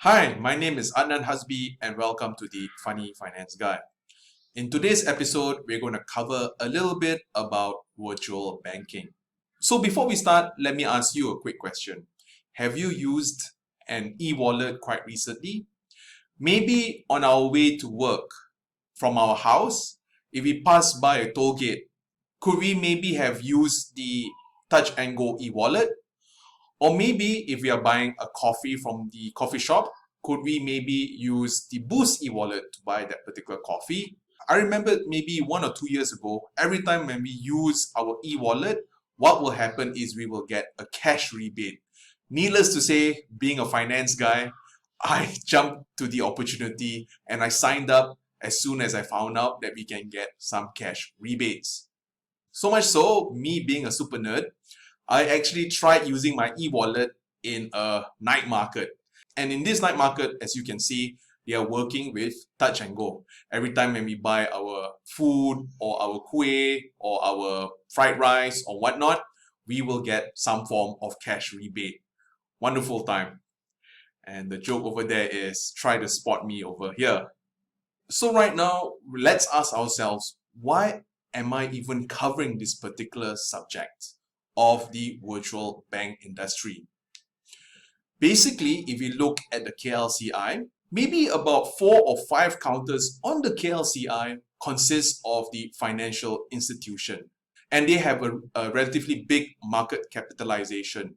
Hi, my name is Adnan Hasbi and welcome to the Funny Finance Guy. In today's episode, we're going to cover a little bit about virtual banking. So before we start, let me ask you a quick question. Have you used an e-wallet quite recently? Maybe on our way to work from our house, if we pass by a toll gate, could we maybe have used the Touch and Go e-wallet? Or maybe if we are buying a coffee from the coffee shop, could we maybe use the Boost e-wallet to buy that particular coffee? I remember maybe 1 or 2 years ago, every time when we use our e-wallet, what will happen is we will get a cash rebate. Needless to say, being a finance guy, I jumped to the opportunity and I signed up as soon as I found out that we can get some cash rebates. So much so, me being a super nerd, I actually tried using my e-wallet in a night market. And in this night market, as you can see, they are working with Touch and Go. Every time when we buy our food or our kueh or our fried rice or whatnot, we will get some form of cash rebate. Wonderful time. And the joke over there is try to spot me over here. So right now, let's ask ourselves, why am I even covering this particular subject of the virtual bank industry? Basically, if you look at the KLCI, maybe about 4 or 5 counters on the KLCI consist of the financial institution, and they have a relatively big market capitalization.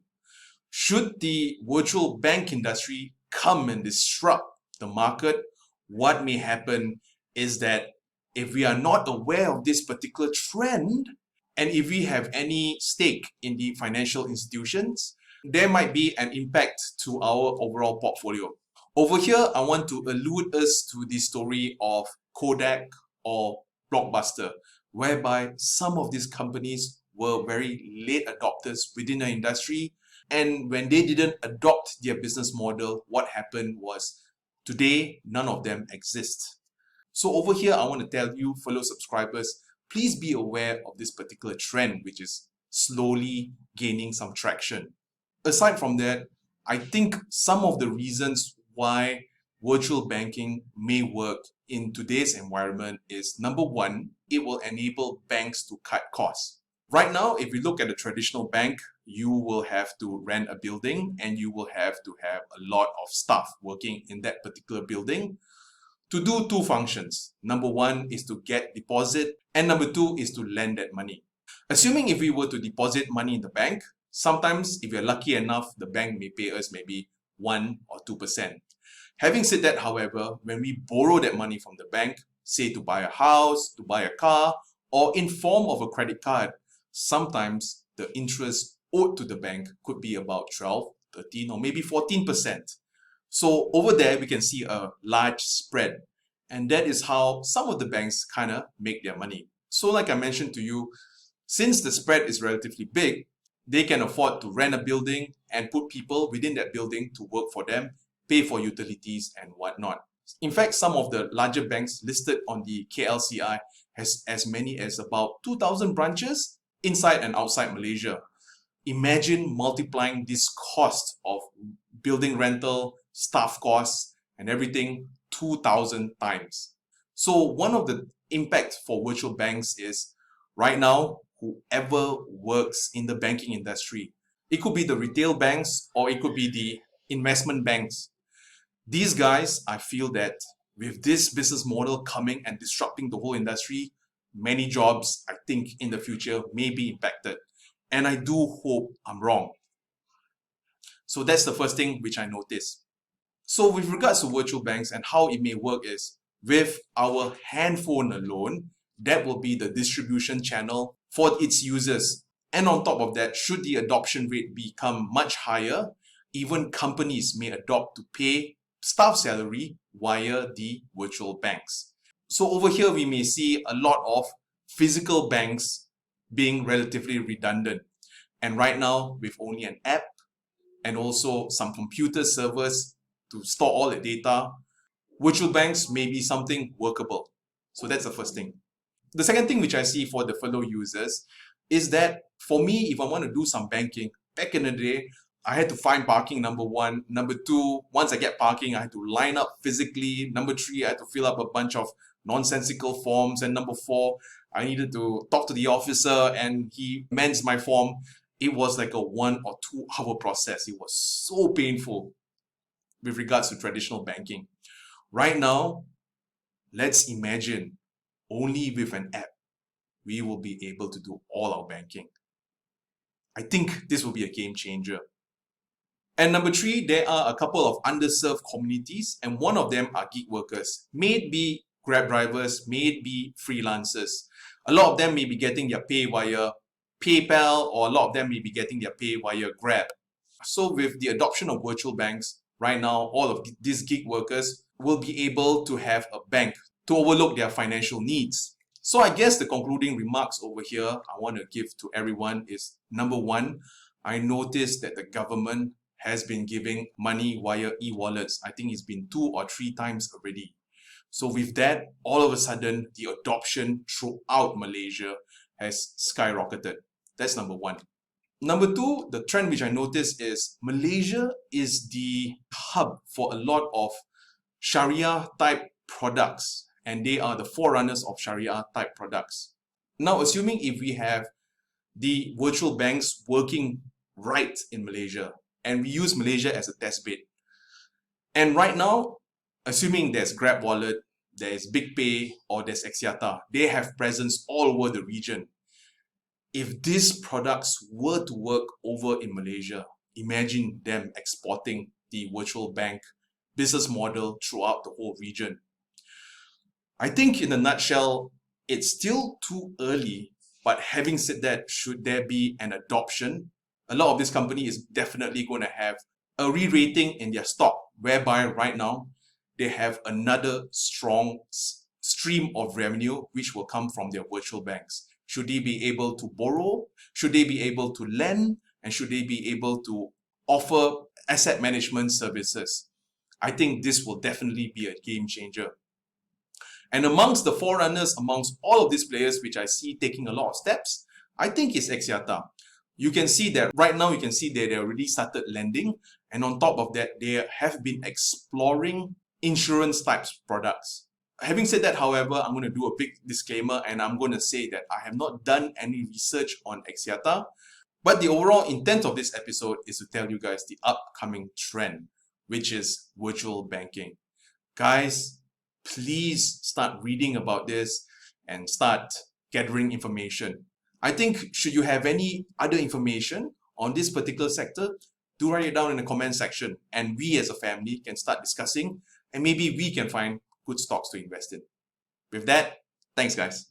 Should the virtual bank industry come and disrupt the market, what may happen is that if we are not aware of this particular trend, and if we have any stake in the financial institutions, there might be an impact to our overall portfolio. Over here, I want to allude us to the story of Kodak or Blockbuster, whereby some of these companies were very late adopters within the industry. And when they didn't adopt their business model, what happened was today, none of them exist. So over here, I want to tell you, fellow subscribers, please be aware of this particular trend, which is slowly gaining some traction. Aside from that, I think some of the reasons why virtual banking may work in today's environment is, number one, it will enable banks to cut costs. Right now, if you look at a traditional bank, you will have to rent a building and you will have to have a lot of staff working in that particular building to do 2 functions. Number one is to get deposit, and number 2 is to lend that money. Assuming if we were to deposit money in the bank, sometimes if you're lucky enough, the bank may pay us maybe 1 or 2%. Having said that, however, when we borrow that money from the bank, say to buy a house, to buy a car, or in form of a credit card, sometimes the interest owed to the bank could be about 12, 13, or maybe 14%. So over there, we can see a large spread. And that is how some of the banks kind of make their money. So like I mentioned to you, since the spread is relatively big, they can afford to rent a building and put people within that building to work for them, pay for utilities and whatnot. In fact, some of the larger banks listed on the KLCI has as many as about 2,000 branches inside and outside Malaysia. Imagine multiplying this cost of building rental, staff costs, and everything 2,000 times. So one of the impacts for virtual banks is right now, whoever works in the banking industry, it could be the retail banks or it could be the investment banks. These guys, I feel that with this business model coming and disrupting the whole industry, many jobs, I think, in the future may be impacted. And I do hope I'm wrong. So that's the first thing which I noticed. So with regards to virtual banks and how it may work is, with our handphone alone, that will be the distribution channel for its users. And on top of that, should the adoption rate become much higher, even companies may adopt to pay staff salary via the virtual banks. So over here, we may see a lot of physical banks being relatively redundant. And right now, with only an app and also some computer servers to store all the data, virtual banks may be something workable. So that's the first thing. The second thing which I see for the fellow users is that for me, if I want to do some banking, back in the day, I had to find parking, number one. Number two, once I get parking, I had to line up physically. Number three, I had to fill up a bunch of nonsensical forms. And number four, I needed to talk to the officer and he amends my form. It was like a 1 or 2 hour process. It was so painful with regards to traditional banking. Right now, let's imagine only with an app, we will be able to do all our banking. I think this will be a game changer. And number three, there are a couple of underserved communities, and one of them are gig workers. May it be Grab drivers, may it be freelancers. A lot of them may be getting their pay via PayPal, or a lot of them may be getting their pay via Grab. So with the adoption of virtual banks, right now, all of these gig workers will be able to have a bank to overlook their financial needs. So I guess the concluding remarks over here I want to give to everyone is, number one, I noticed that the government has been giving money via e-wallets. I think it's been 2 or 3 times already. So with that, all of a sudden, the adoption throughout Malaysia has skyrocketed. That's number one. Number two, the trend which I noticed is Malaysia is the hub for a lot of Sharia type products, and they are the forerunners of Sharia type products. Now, assuming if we have the virtual banks working right in Malaysia, and we use Malaysia as a test bed, and right now, assuming there's Grab Wallet, there's BigPay, or there's Axiata, they have presence all over the region. If these products were to work over in Malaysia, imagine them exporting the virtual bank business model throughout the whole region. I think in a nutshell, it's still too early, but having said that, should there be an adoption, a lot of this company is definitely going to have a re-rating in their stock, whereby right now they have another strong stream of revenue which will come from their virtual banks. Should they be able to borrow? Should they be able to lend? And should they be able to offer asset management services? I think this will definitely be a game changer. And amongst the forerunners, amongst all of these players which I see taking a lot of steps, I think it's Axiata. You can see that right now, you can see that they already started lending. And on top of that, they have been exploring insurance types products. Having said that, however, I'm going to do a big disclaimer and I'm going to say that I have not done any research on Axiata. But the overall intent of this episode is to tell you guys the upcoming trend, which is virtual banking. Guys, please start reading about this and start gathering information. I think should you have any other information on this particular sector, do write it down in the comment section and we as a family can start discussing and maybe we can find good stocks to invest in. With that, thanks guys.